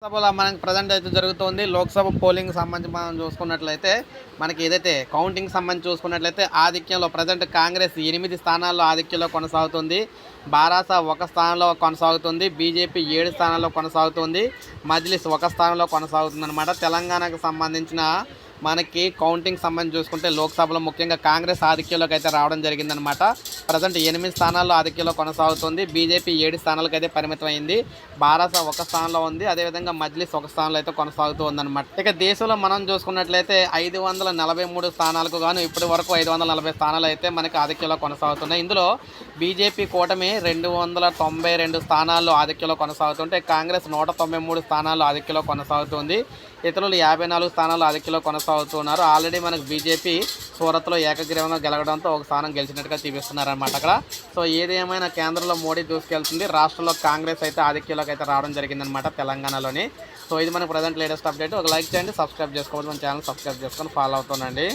సభలో మనకి ప్రజెంట్ అయితే జరుగుతుంది. లోక్సభ పోలింగ్ సంబంధించి మనం చూసుకున్నట్లయితే మనకి ఏదైతే కౌంటింగ్ సంబంధించి చూసుకున్నట్లయితే ఆధిక్యంలో ప్రజెంట్ కాంగ్రెస్ 8 స్థానాల్లో ఆధిక్యంలో కొనసాగుతుంది. బారాస 1 స్థానంలో కొనసాగుతుంది. బీజేపీ 7 స్థానాల్లో కొనసాగుతుంది. మజ్లిస్ 1 స్థానంలో కొనసాగుతుందన్నమాట. తెలంగాణకు సంబంధించిన మనకి కౌంటింగ్ సంబంధించి చూసుకుంటే లోక్సభలో ముఖ్యంగా కాంగ్రెస్ ఆధిక్యంలోకి అయితే రావడం జరిగిందనమాట. ప్రజెంట్ 8 స్థానాల్లో ఆధిక్యంలో కొనసాగుతుంది. బీజేపీ 7 స్థానాలకు అయితే పరిమితమైంది. బారాస 1 స్థానంలో ఉంది. అదేవిధంగా మజ్లిస్ 1 స్థానంలో అయితే కొనసాగుతూ ఉందన్నమాట. ఇక దేశంలో మనం చూసుకున్నట్లయితే 543 స్థానాలకు గాను ఇప్పటి వరకు 540 స్థానాలు అయితే మనకి ఆధిక్యంలో కొనసాగుతున్నాయి. ఇందులో బీజేపీ కూటమి 292 స్థానాల్లో ఆధిక్యంలో కొనసాగుతుంటే కాంగ్రెస్ 193 స్థానాల్లో ఆధిక్యంలో కొనసాగుతుంది. ఇతరులు 54 స్థానాల్లో ఆధిక్యంలో కొనసాగుతున్నారు. ఆల్రెడీ మనకు బీజేపీ సూరత్లో ఏకగ్రీవంగా గెలవడంతో ఒక స్థానం గెలిచినట్టుగా చూపిస్తున్నారన్నమాట అక్కడ. సో ఏది ఏమైనా కేంద్రంలో మోడీ దూసుకెళ్తుంది, రాష్ట్రంలో కాంగ్రెస్ అయితే ఆధిక్యంలోకి అయితే రావడం జరిగిందనమాట తెలంగాణలోని. సో ఇది మనకు ప్రజెంట్ లేటెస్ట్ అప్డేట్. ఒక లైక్ చేయండి, సబ్స్క్రైబ్ చేసుకోవాలి, మన ఛానల్ సబ్స్క్రైబ్ చేసుకొని ఫాలో అవుతానండి.